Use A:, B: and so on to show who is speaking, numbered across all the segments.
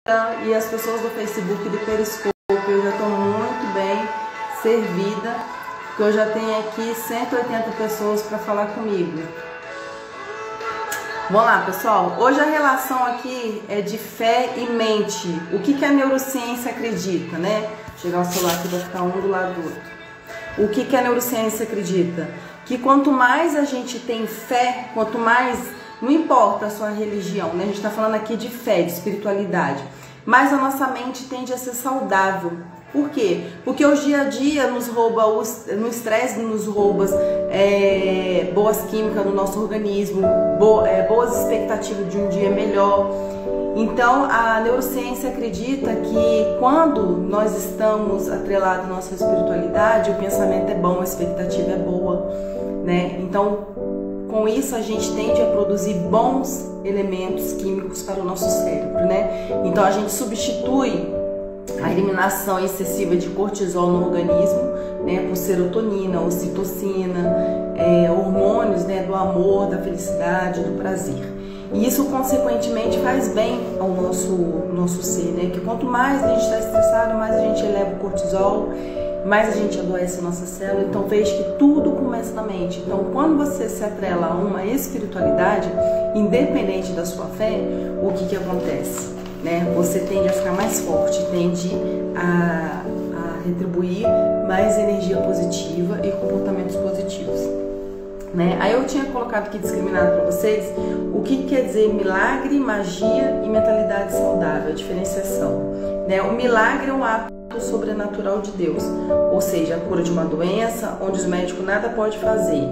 A: e as pessoas do Facebook e do Periscope, eu já estou muito bem servida, porque eu já tenho aqui 180 pessoas para falar comigo. Vamos lá, pessoal. Hoje a relação aqui é de fé e mente. O que a neurociência acredita, né? Vou chegar o celular aqui, vai ficar um do lado do outro. O que a neurociência acredita? Que quanto mais a gente tem fé, quanto mais, não importa a sua religião, né? A gente está falando aqui de fé, de espiritualidade, mas a nossa mente tende a ser saudável. Por quê? Porque o dia a dia nos rouba, no estresse nos rouba boas químicas no nosso organismo, boas expectativas de um dia melhor. Então a neurociência acredita que quando nós estamos atrelados à nossa espiritualidade, o pensamento é bom, a expectativa é boa, né? Então com isso a gente tende a produzir bons elementos químicos para o nosso cérebro, né? Então a gente substitui a eliminação excessiva de cortisol no organismo, né, por serotonina, ocitocina, hormônios, né, do amor, da felicidade, do prazer. E isso consequentemente faz bem ao nosso ser, né? Que quanto mais a gente está estressado, mais a gente eleva o cortisol, mais a gente adoece a nossa célula. Então veja que tudo começa na mente. Então quando você se atrela a uma espiritualidade, independente da sua fé, o que acontece? Né? Você tende a ficar mais forte, tende a retribuir mais energia positiva e comportamentos positivos, né? Aí eu tinha colocado aqui discriminado para vocês o que quer dizer milagre, magia e mentalidade saudável, a diferenciação, né? O milagre é um ato sobrenatural de Deus, ou seja, a cura de uma doença onde os médicos nada podem fazer.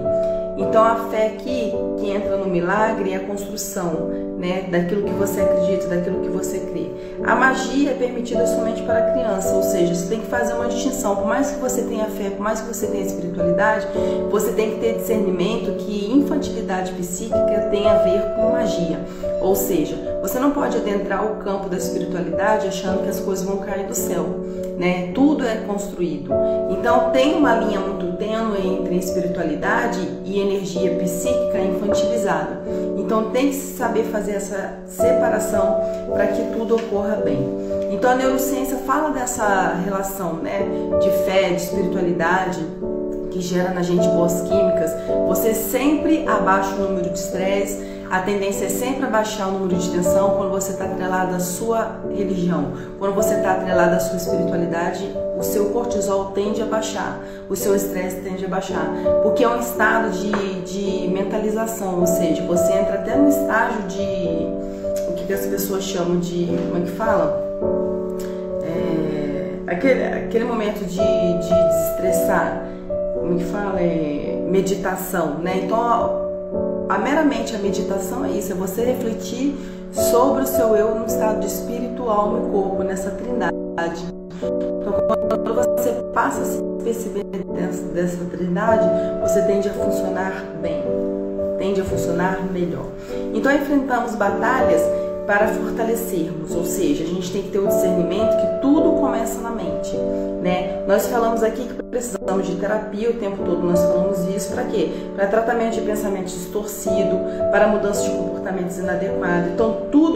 A: Então a fé aqui que entra no milagre é a construção, né, daquilo que você acredita, daquilo que você crê. A magia é permitida somente para a criança, ou seja, você tem que fazer uma distinção. Por mais que você tenha fé, por mais que você tenha espiritualidade, você tem que ter discernimento que infantilidade psíquica tem a ver com magia. Ou seja, você não pode adentrar o campo da espiritualidade achando que as coisas vão cair do céu, né? Tudo é construído. Então tem uma linha muito tênue entre espiritualidade e energia psíquica infantilizada. Então tem que saber fazer essa separação para que tudo ocorra bem. Então a neurociência fala dessa relação, né, de fé, de espiritualidade, que gera na gente boas químicas. Você sempre abaixa o número de estresse. A tendência é sempre abaixar o número de tensão quando você está atrelado à sua religião. Quando você está atrelado à sua espiritualidade, o seu cortisol tende a baixar, o seu estresse tende a baixar, porque é um estado de mentalização, ou seja, você entra até no estágio de, o que as pessoas chamam de, como é que fala? Aquele momento de desestressar, como é que fala? Meditação, né? Então, meramente a meditação é isso, é você refletir sobre o seu eu no estado de espírito, alma e corpo, nessa trindade. Então, quando você passa a se perceber dessa trindade, você tende a funcionar bem, tende a funcionar melhor. Então, enfrentamos batalhas para fortalecermos, ou seja, a gente tem que ter o discernimento que tudo começa na mente, né? Nós falamos aqui que precisamos de terapia o tempo todo, nós falamos isso para quê? Para tratamento de pensamento distorcido, para mudança de comportamentos inadequados. Então tudo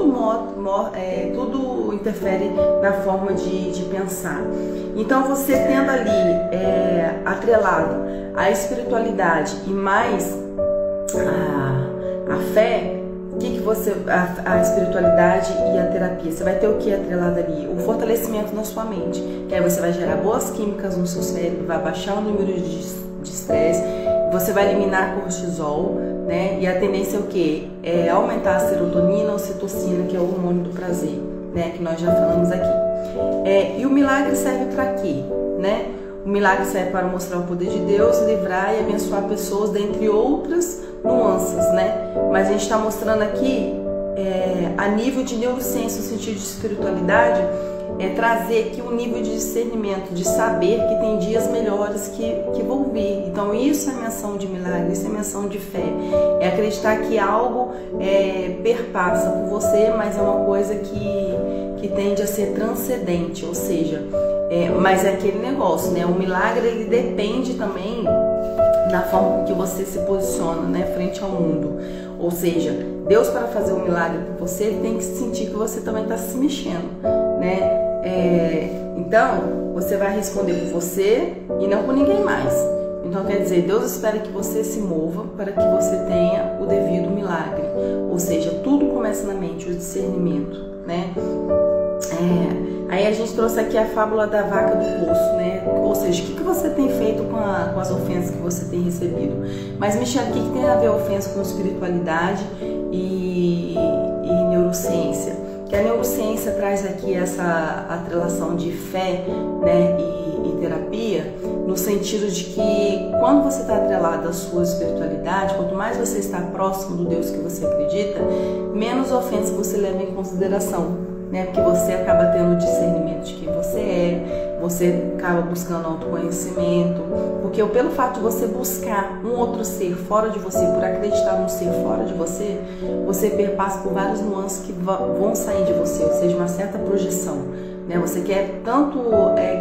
A: interfere na forma de pensar. Então você tendo ali atrelado a espiritualidade e mais a fé, a espiritualidade e a terapia, você vai ter o que atrelado ali? O fortalecimento na sua mente, que aí você vai gerar boas químicas no seu cérebro, vai baixar o número de estresse, você vai eliminar cortisol, né? E a tendência é o que? É aumentar a serotonina ou ocitocina, que é o hormônio do prazer, né? Que nós já falamos aqui. E o milagre serve para quê, né? O milagre serve para mostrar o poder de Deus, livrar e abençoar pessoas, dentre outras nuances, né? Mas a gente está mostrando aqui a nível de neurociência, no sentido de espiritualidade, trazer aqui um nível de discernimento, de saber que tem dias melhores que vão vir. Então isso é menção de milagre, isso é menção de fé. É acreditar que algo perpassa por você, mas é uma coisa que tende a ser transcendente, ou seja, mas é aquele negócio, né? O milagre ele depende também na forma que você se posiciona, né, frente ao mundo. Ou seja, Deus, para fazer um milagre por você, ele tem que sentir que você também está se mexendo, né? Então, você vai responder por você e não por ninguém mais. Então, quer dizer, Deus espera que você se mova para que você tenha o devido milagre. Ou seja, tudo começa na mente, o discernimento, né? Aí a gente trouxe aqui a fábula da vaca do poço, né? Ou seja, o que você tem feito com as ofensas que você tem recebido? Mas, Michele, o que tem a ver a ofensa com espiritualidade e neurociência? Que a neurociência traz aqui essa atrelação de fé, né, e terapia, no sentido de que quando você está atrelado à sua espiritualidade, quanto mais você está próximo do Deus que você acredita, menos ofensa você leva em consideração. Né? Porque você acaba tendo discernimento de quem você é, você acaba buscando autoconhecimento, porque pelo fato de você buscar um outro ser fora de você, por acreditar num ser fora de você, você perpassa por vários nuances que vão sair de você, ou seja, uma certa projeção. Né? Você quer tanto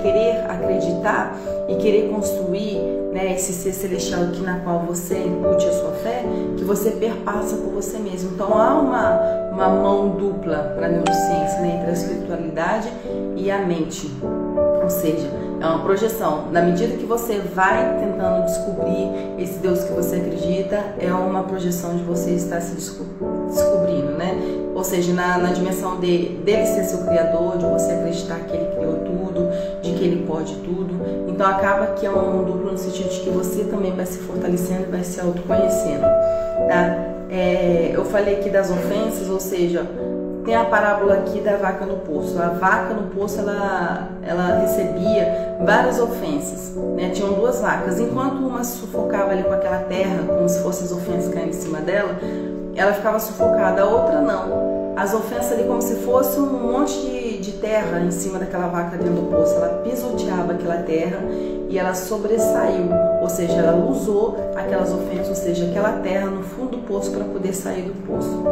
A: querer acreditar e querer construir, né, esse ser celestial aqui na qual você incute a sua fé, que você perpassa por você mesmo. Então há uma mão dupla para a neurociência, né, entre a espiritualidade e a mente. Ou seja, é uma projeção. Na medida que você vai tentando descobrir esse Deus que você acredita, é uma projeção de você estar se descobrindo, né? Ou seja, na dimensão dele ser seu criador, de você acreditar que ele criou tudo, de que ele pode tudo. Então acaba que é uma mão dupla no sentido de que você também vai se fortalecendo e vai se autoconhecendo, tá? Eu falei aqui das ofensas, ou seja, tem a parábola aqui da vaca no poço. A vaca no poço, ela recebia várias ofensas, né? Tinham duas vacas. Enquanto uma sufocava ali com aquela terra, como se fossem as ofensas caindo em cima dela, ela ficava sufocada. A outra não. As ofensas ali como se fosse um monte de terra em cima daquela vaca dentro do poço. Ela pisoteava aquela terra e ela sobressaiu. Ou seja, ela usou aquelas ofensas, ou seja, aquela terra no fundo do poço para poder sair do poço.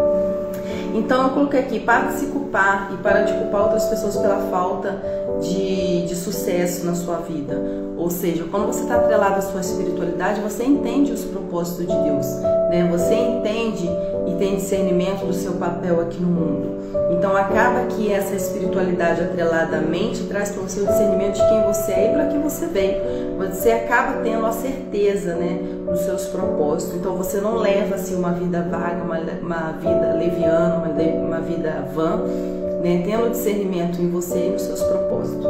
A: Então eu coloquei aqui, para de se culpar e para de culpar outras pessoas pela falta de sucesso na sua vida. Ou seja, quando você está atrelado à sua espiritualidade, você entende os propósitos de Deus, né? Você entende e tem discernimento do seu papel aqui no mundo. Então acaba que essa espiritualidade atrelada à mente traz para você o discernimento de quem você é e para que você veio. Você acaba tendo a certeza, né, dos seus propósitos. Então você não leva assim uma vida vaga, uma vida leviana, uma vida vã, né, tendo discernimento em você e nos seus propósitos.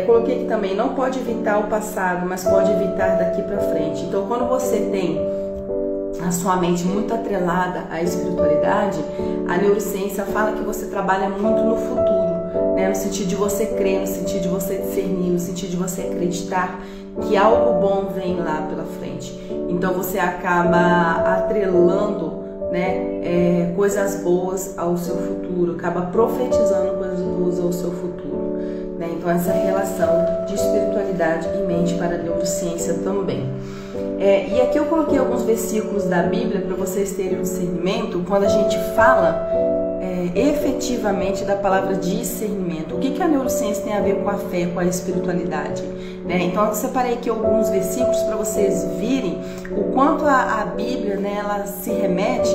A: Coloquei aqui também, não pode evitar o passado, mas pode evitar daqui para frente. Então quando você tem a sua mente muito atrelada à espiritualidade, a neurociência fala que você trabalha muito no futuro, né? No sentido de você crer, no sentido de você discernir, no sentido de você acreditar que algo bom vem lá pela frente. Então você acaba atrelando, né, coisas boas ao seu futuro, acaba profetizando coisas boas ao seu futuro, né? Então essa relação de espiritualidade e mente para a neurociência também. E aqui eu coloquei alguns versículos da Bíblia para vocês terem um discernimento quando a gente fala efetivamente da palavra discernimento. O que a neurociência tem a ver com a fé, com a espiritualidade, né? Então eu separei aqui alguns versículos para vocês virem o quanto a Bíblia, né, ela se remete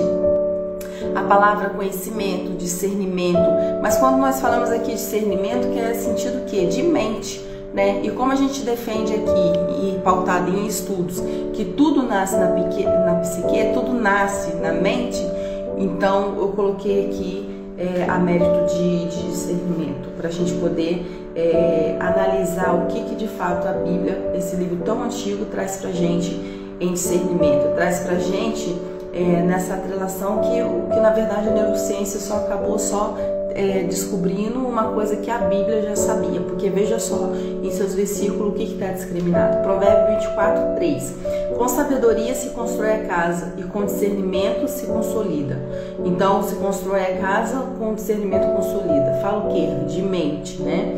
A: à palavra conhecimento, discernimento. Mas quando nós falamos aqui de discernimento, que é sentido o quê? De mente. Né? E como a gente defende aqui, e pautado em estudos, que tudo nasce na psique, tudo nasce na mente, então eu coloquei aqui a mérito de discernimento, para a gente poder analisar o que de fato a Bíblia, esse livro tão antigo, traz pra gente em discernimento, traz pra gente nessa atrelação que na verdade a neurociência só acabou descobrindo uma coisa que a Bíblia já sabia, porque veja só em seus versículos o que está discriminado. Provérbio 24:3. Com sabedoria se constrói a casa e com discernimento se consolida. Então se constrói a casa, com discernimento consolida. Fala o quê? De mente, né?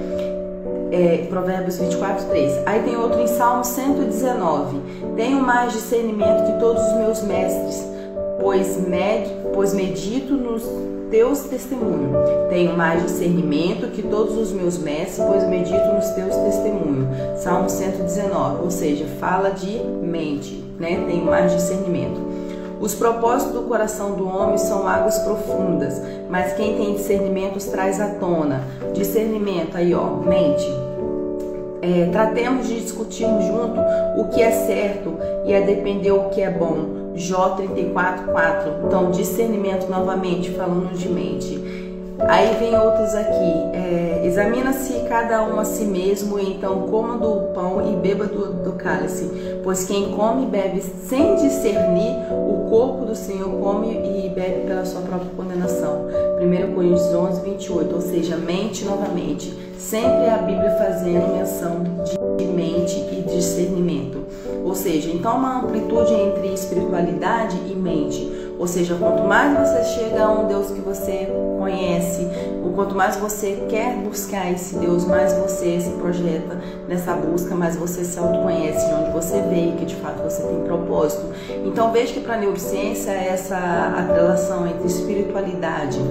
A: Provérbios 24:3. Aí tem outro em Salmo 119. Tenho mais discernimento que todos os meus mestres, pois medito teus testemunhos. Tenho mais discernimento que todos os meus mestres, pois medito nos teus testemunhos. Salmo 119, ou seja, fala de mente, né? Tenho mais discernimento. Os propósitos do coração do homem são águas profundas, mas quem tem discernimento os traz à tona. Discernimento, aí ó, mente. Tratemos de discutirmos junto o que é certo e a depender o que é bom. Jó 34:4. Então, discernimento novamente, falando de mente. Aí vem outros aqui. Examina-se cada um a si mesmo, e então coma do pão e beba do cálice. Pois quem come e bebe sem discernir o corpo do Senhor, come e bebe pela sua própria condenação. 1 Coríntios 11:28. Ou seja, mente novamente. Sempre a Bíblia fazendo menção de mente e discernimento. Ou seja, então uma amplitude entre espiritualidade e mente. Ou seja, quanto mais você chega a um Deus que você conhece, ou quanto mais você quer buscar esse Deus, mais você se projeta nessa busca, mais você se autoconhece de onde você veio, que de fato você tem propósito. Então veja que para a neurociência essa relação entre espiritualidade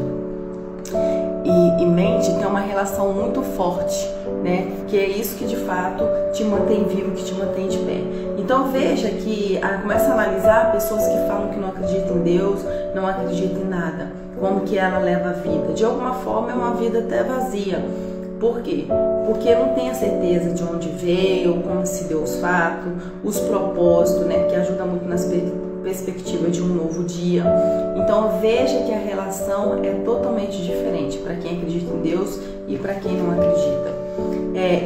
A: e mente tem uma relação muito forte, né? Que é isso que de fato te mantém vivo, que te mantém de pé. Então veja que começa a analisar pessoas que falam que não acreditam em Deus, não acreditam em nada, como que ela leva a vida. De alguma forma é uma vida até vazia. Por quê? Porque não tem a certeza de onde veio, como se deu os fatos, os propósitos, né? Que ajuda muito nas perspectiva de um novo dia. Então veja que a relação é totalmente diferente para quem acredita em Deus e para quem não acredita.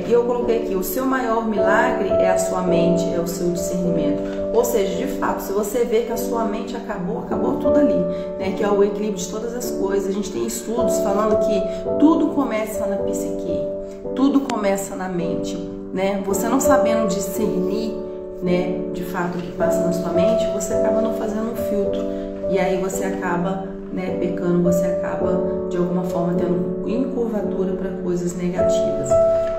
A: E eu coloquei aqui, o seu maior milagre é a sua mente, é o seu discernimento. Ou seja, de fato, se você vê que a sua mente acabou tudo ali, né? Que é o equilíbrio de todas as coisas. A gente tem estudos falando que tudo começa na psique, tudo começa na mente, né? Você não sabendo discernir, né, de fato o que passa na sua mente, você acaba não fazendo um filtro e aí você acaba, né, pecando, você acaba de alguma forma tendo encurvatura para coisas negativas.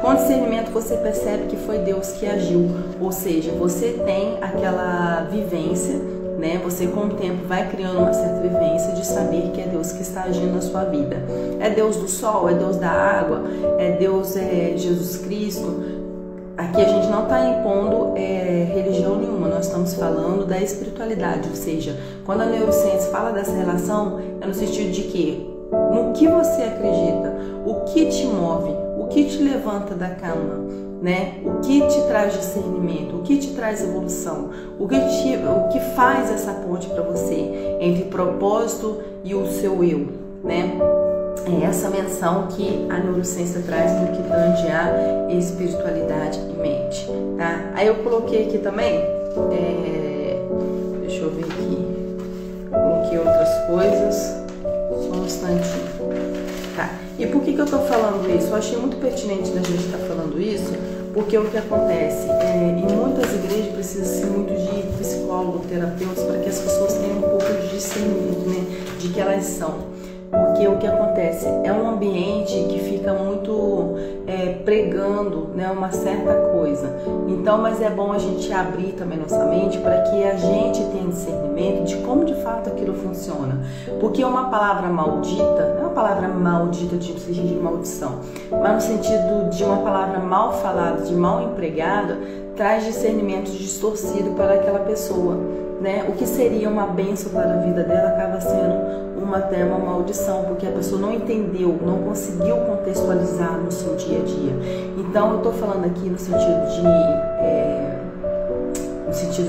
A: Com discernimento você percebe que foi Deus que agiu, ou seja, você tem aquela vivência, né, você com o tempo vai criando uma certa vivência de saber que é Deus que está agindo na sua vida. É Deus do sol, é Deus da água, é Deus, Jesus Cristo. Aqui a gente não está impondo religião nenhuma, nós estamos falando da espiritualidade, ou seja, quando a neurociência fala dessa relação, é no sentido de que no que você acredita, o que te move, o que te levanta da cama, né? O que te traz discernimento, o que te traz evolução, o que faz essa ponte para você entre propósito e o seu eu, né? É essa menção que a neurociência traz no que tange a espiritualidade e mente, tá? Aí eu coloquei aqui também, deixa eu ver aqui, coloquei outras coisas, só um instantinho, tá? E por que eu tô falando isso? Eu achei muito pertinente da gente estar falando isso, porque o que acontece, em muitas igrejas precisa-se muito de psicólogo, terapeutas, para que as pessoas tenham um pouco de discernimento, né, de que elas são. Porque o que acontece é um ambiente que fica muito pregando, né, uma certa coisa. Então, mas é bom a gente abrir também nossa mente para que a gente tenha discernimento de como de fato aquilo funciona. Porque uma palavra maldita, não é uma palavra maldita de maldição, mas no sentido de uma palavra mal falada, de mal empregada, traz discernimento distorcido para aquela pessoa, né? O que seria uma bênção para a vida dela acaba sendo até uma maldição, porque a pessoa não entendeu, não conseguiu contextualizar no seu dia a dia. Então eu estou falando aqui no sentido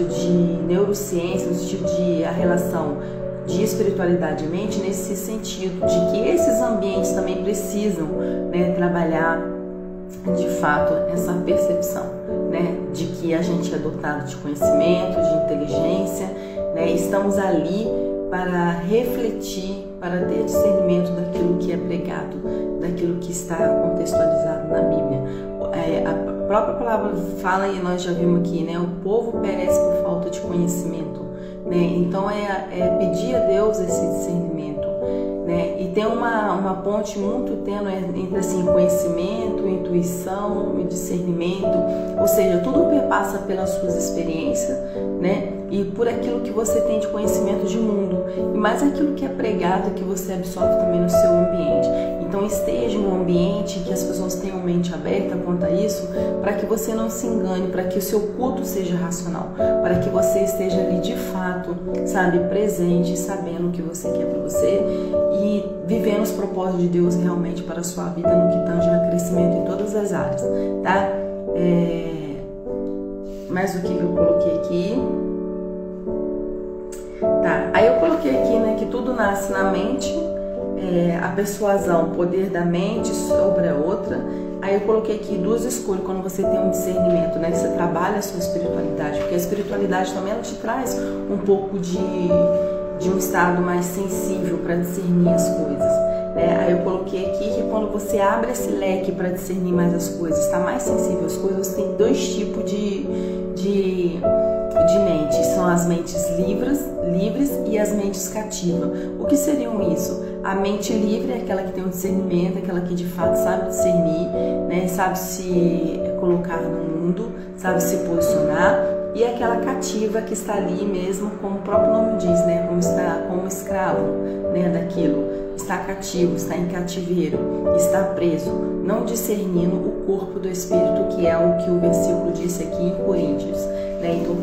A: de neurociência, no sentido de a relação de espiritualidade e mente, nesse sentido de que esses ambientes também precisam, né, trabalhar de fato essa percepção, né, de que a gente é dotado de conhecimento, de inteligência, né, estamos ali para refletir, para ter discernimento daquilo que é pregado, daquilo que está contextualizado na Bíblia. A própria palavra fala, e nós já vimos aqui, né, o povo perece por falta de conhecimento, né? Então é pedir a Deus esse discernimento, né? né? E tem uma ponte muito tênue entre assim, conhecimento, intuição e discernimento, ou seja, tudo perpassa pelas suas experiências, né? E por aquilo que você tem de conhecimento de mundo, e mais aquilo que é pregado, que você absorve também no seu ambiente. Então esteja em um ambiente em que as pessoas tenham mente aberta quanto a isso, para que você não se engane, para que o seu culto seja racional, para que você esteja ali de fato, sabe, presente, sabendo o que você quer para você e vivendo os propósitos de Deus realmente para a sua vida no que tange a crescimento em todas as áreas, tá? Mais o que eu coloquei aqui? Tá, aí eu coloquei aqui, né, que tudo nasce na mente, a persuasão, o poder da mente sobre a outra. Aí eu coloquei aqui 2 escolhas quando você tem um discernimento, né, que você trabalha a sua espiritualidade, porque a espiritualidade também ela te traz um pouco de um estado mais sensível para discernir as coisas, né? Aí eu coloquei aqui que quando você abre esse leque para discernir mais as coisas, está mais sensível às coisas, você tem 2 tipos de mente, são as mentes livres e as mentes cativas. O que seriam isso? A mente livre é aquela que tem um discernimento, aquela que de fato sabe discernir, né? Sabe se colocar no mundo, sabe se posicionar, e aquela cativa que está ali mesmo, como o próprio nome diz, né? Como está como escravo, né? Daquilo, está cativo, está em cativeiro, está preso, não discernindo o corpo do Espírito, que é o que o versículo disse aqui em Coríntios, né? Então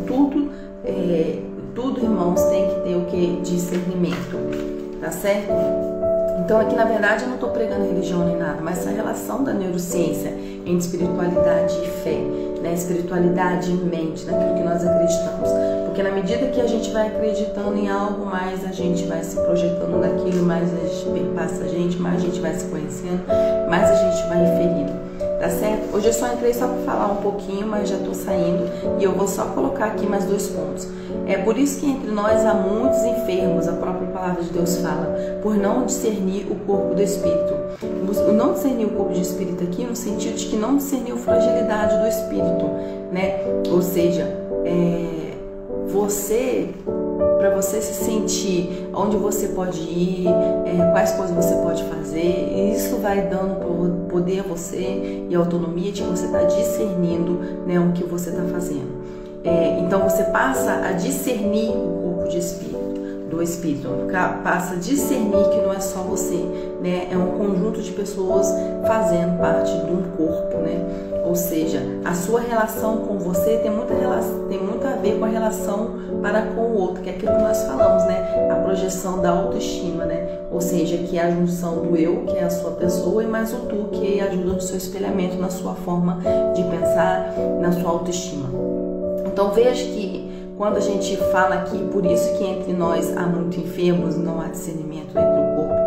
A: tudo, irmãos, tem que ter o que? Discernimento, tá certo? Então aqui na verdade eu não estou pregando religião nem nada, mas essa relação da neurociência entre espiritualidade e fé, né? Espiritualidade e mente, naquilo que nós acreditamos. Porque na medida que a gente vai acreditando em algo, mais a gente vai se projetando naquilo, mais a gente perpassa a gente, mais a gente vai se conhecendo, mais a gente vai inferindo. Tá certo? Hoje eu só entrei só para falar um pouquinho, mas já estou saindo e eu vou só colocar aqui mais 2 pontos. É por isso que entre nós há muitos enfermos, a própria palavra de Deus fala, por não discernir o corpo do Espírito. Não discernir o corpo do Espírito aqui no sentido de que não discerniu a fragilidade do Espírito, né? Ou seja, para você se sentir onde você pode ir, quais coisas você pode fazer, e isso vai dando poder a você e autonomia de que você está discernindo, né, o que você está fazendo. Então você passa a discernir o corpo do Espírito, passa a discernir que não é só você, né, é um conjunto de pessoas fazendo parte de um corpo, né? Ou seja, a sua relação com você tem muito a ver com a relação para com o outro, que é aquilo que nós falamos, né? A projeção da autoestima, né? Ou seja, que é a junção do eu, que é a sua pessoa, e mais o tu, que ajuda no seu espelhamento, na sua forma de pensar, na sua autoestima. Então veja que quando a gente fala aqui, por isso que entre nós há muito enfermos, não há discernimento entre o corpo,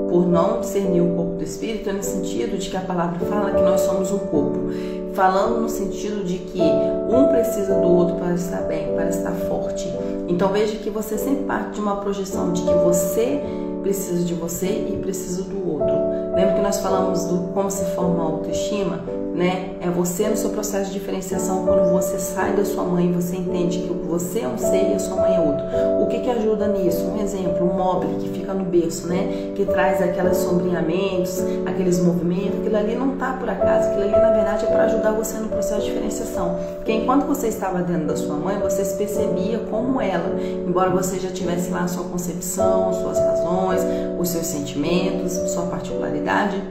A: por não discernir o corpo do Espírito, é no sentido de que a palavra fala que nós somos um corpo, falando no sentido de que um precisa do outro para estar bem, para estar forte. Então veja que você sempre parte de uma projeção de que você precisa de você e precisa do outro. Lembra que nós falamos do como se forma a autoestima, né? É você no seu processo de diferenciação, quando você sai da sua mãe, você entende que você é um ser e a sua mãe é outro. O que ajuda nisso? Um exemplo, um móvel que fica no berço, né? Que traz aqueles sombreamentos, aqueles movimentos, aquilo ali não tá por acaso, aquilo ali na verdade é para ajudar você no processo de diferenciação. Porque enquanto você estava dentro da sua mãe, você se percebia como ela, embora você já tivesse lá a sua concepção, suas razões, os seus sentimentos, sua particularidade,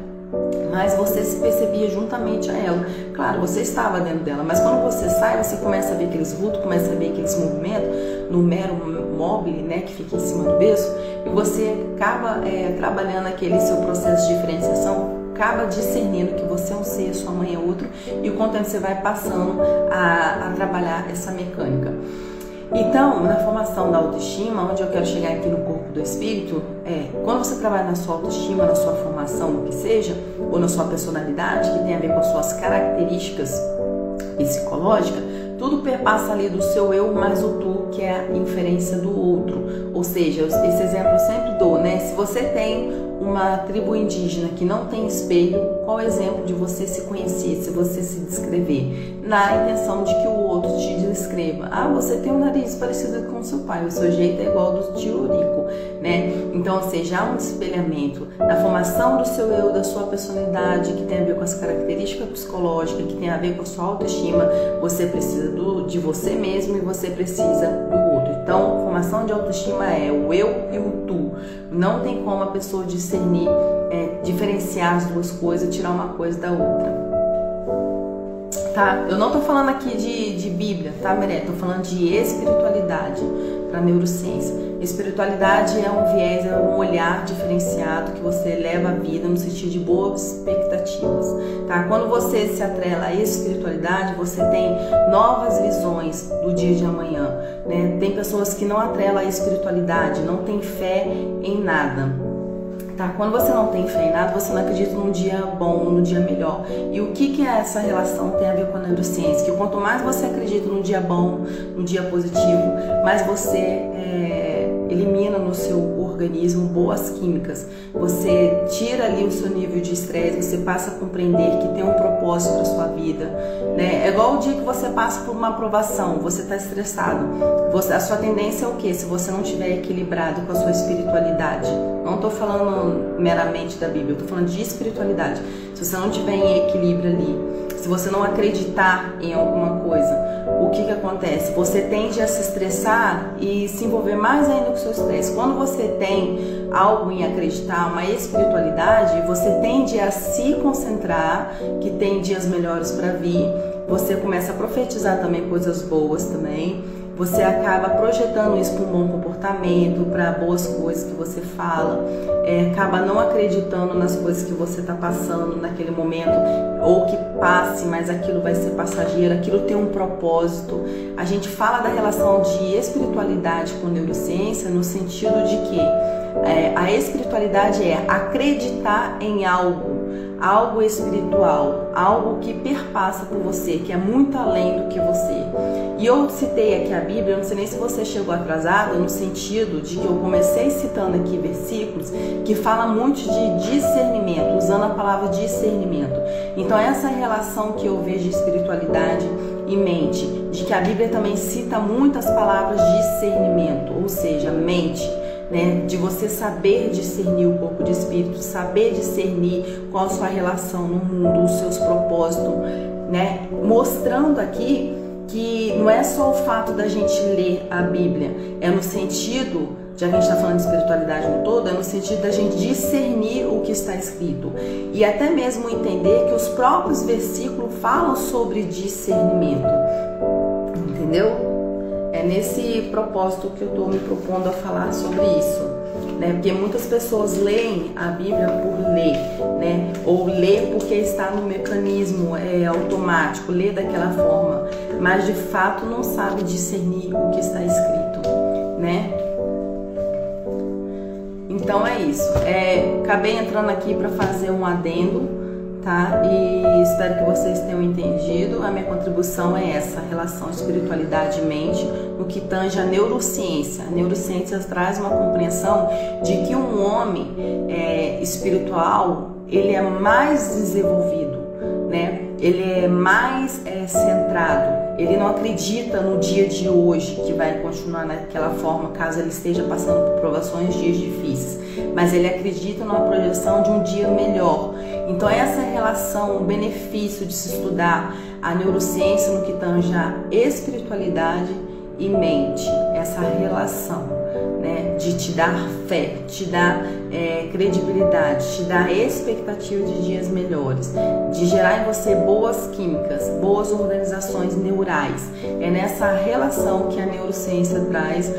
A: mas você se percebia juntamente a ela. Claro, você estava dentro dela, mas quando você sai, você começa a ver aqueles vultos, começa a ver aqueles movimentos no mero móvel, né, que fica em cima do berço, e você acaba trabalhando aquele seu processo de diferenciação, acaba discernindo que você é um ser, sua mãe é outro, e com o tempo você vai passando a trabalhar essa mecânica. Então, na formação da autoestima, onde eu quero chegar aqui no corpo do Espírito, quando você trabalha na sua autoestima, na sua formação, no que seja, ou na sua personalidade, que tem a ver com as suas características psicológicas, tudo perpassa ali do seu eu mais o tu, que é a inferência do outro. ou seja, esse exemplo eu sempre dou, né? Se você tem uma tribo indígena que não tem espelho, qual é o exemplo de você se conhecer, se você se descrever? Na intenção de que o outro te descreva. Ah, você tem um nariz parecido com o seu pai, o seu jeito é igual ao do tio Rico, né? Então, ou seja, há um espelhamento da formação do seu eu, da sua personalidade, que tem a ver com as características psicológicas, que tem a ver com a sua autoestima. Você precisa de você mesmo e você precisa do outro. Então, formação de autoestima é o eu e o tu. Não tem como a pessoa discernir, diferenciar as duas coisas, tirar uma coisa da outra. Tá? Eu não tô falando aqui de Bíblia, tá, Miré? Tô falando de espiritualidade para neurociência. Espiritualidade é um viés, é um olhar diferenciado que você leva a vida no sentido de boas expectativas, tá? Quando você se atrela à espiritualidade, você tem novas visões do dia de amanhã, né? Tem pessoas que não atrelam à espiritualidade, não tem fé em nada. Tá? Quando você não tem fé em nada, você não acredita num dia bom, num dia melhor. E o que é essa relação tem a ver com a neurociência? Que quanto mais você acredita num dia bom, num dia positivo, mais você elimina no seu organismo boas químicas. Você tira ali o seu nível de estresse, você passa a compreender que tem um propósito para sua vida, né? É igual o dia que você passa por uma aprovação, você está estressado. A sua tendência é o quê? Se você não estiver equilibrado com a sua espiritualidade. Não estou falando meramente da Bíblia, eu estou falando de espiritualidade. Se você não estiver em equilíbrio ali, se você não acreditar em alguma coisa, o que acontece? Você tende a se estressar e se envolver mais ainda com o seu estresse. Quando você tem algo em acreditar, uma espiritualidade, você tende a se concentrar, que tem dias melhores para vir. Você começa a profetizar também coisas boas também. Você acaba projetando isso para um bom comportamento, para boas coisas que você fala, acaba não acreditando nas coisas que você está passando naquele momento, ou que passe, mas aquilo vai ser passageiro, aquilo tem um propósito. A gente fala da relação de espiritualidade com neurociência no sentido de que a espiritualidade é acreditar em algo espiritual, algo que perpassa por você, que é muito além do que você. E eu citei aqui a Bíblia, eu não sei nem se você chegou atrasada, no sentido de que eu comecei citando aqui versículos que falam muito de discernimento, usando a palavra discernimento. Então essa relação que eu vejo de espiritualidade e mente, de que a Bíblia também cita muitas palavras de discernimento, ou seja, mente, né, de você saber discernir o corpo de espírito, saber discernir qual a sua relação no mundo, os seus propósitos, né, mostrando aqui que não é só o fato da gente ler a Bíblia, é no sentido, já que a gente está falando de espiritualidade no todo, é no sentido da gente discernir o que está escrito e até mesmo entender que os próprios versículos falam sobre discernimento, entendeu? É nesse propósito que eu estou me propondo a falar sobre isso, né? Porque muitas pessoas leem a Bíblia por ler, né? Ou lê porque está no mecanismo automático, lê daquela forma, mas de fato não sabe discernir o que está escrito, né? Então é isso. Acabei entrando aqui para fazer um adendo, tá? E espero que vocês tenham entendido. A minha contribuição é essa, a relação espiritualidade e mente no que tange a neurociência. A neurociência traz uma compreensão de que um homem espiritual, ele é mais desenvolvido, né? Ele é mais centrado. Ele não acredita no dia de hoje que vai continuar naquela forma caso ele esteja passando por provações, dias difíceis, mas ele acredita numa projeção de um dia melhor. Então essa relação, o benefício de se estudar a neurociência no que tange a espiritualidade e mente, essa relação, né, de te dar fé, te dar credibilidade, te dar expectativa de dias melhores, de gerar em você boas químicas, boas organizações neurais. É nessa relação que a neurociência traz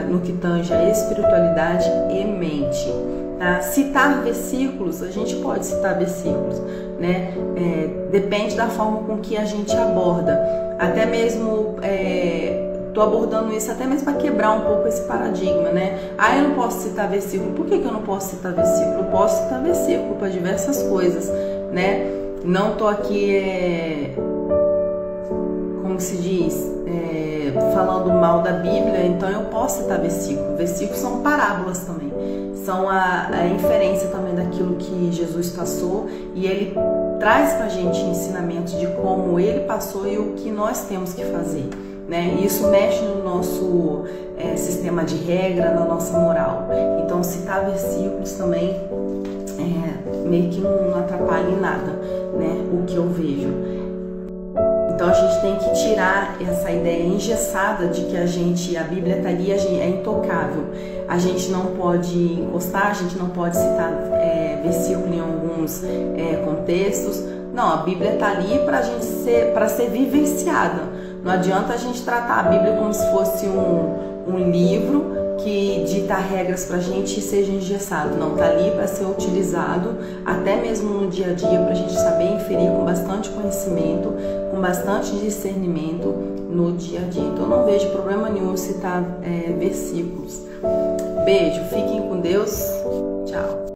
A: no que tange a espiritualidade e mente. Tá? Citar versículos, a gente pode citar versículos, né? Depende da forma com que a gente aborda. Até mesmo estou abordando isso até mesmo para quebrar um pouco esse paradigma, né? Eu não posso citar versículo. Por que eu não posso citar versículo? Eu posso citar versículo para diversas coisas, né? Não estou aqui, como como se diz, falando mal da Bíblia, então eu posso citar versículos. Versículos são parábolas também, são a inferência também daquilo que Jesus passou, e ele traz pra gente ensinamentos de como ele passou e o que nós temos que fazer, né? E isso mexe no nosso sistema de regra, na nossa moral. Então citar versículos também meio que não atrapalha em nada, né? O que eu vejo. Então a gente tem que tirar essa ideia engessada de que a Bíblia está ali, é intocável. A gente não pode encostar, a gente não pode citar versículo em alguns contextos. Não, a Bíblia está ali para ser vivenciada. Não adianta a gente tratar a Bíblia como se fosse um livro que dita regras para a gente e seja engessado. Não, está ali para ser utilizado até mesmo no dia a dia, para a gente saber inferir com bastante conhecimento, com bastante discernimento no dia a dia. Então não vejo problema nenhum citar versículos. Beijo, fiquem com Deus, tchau.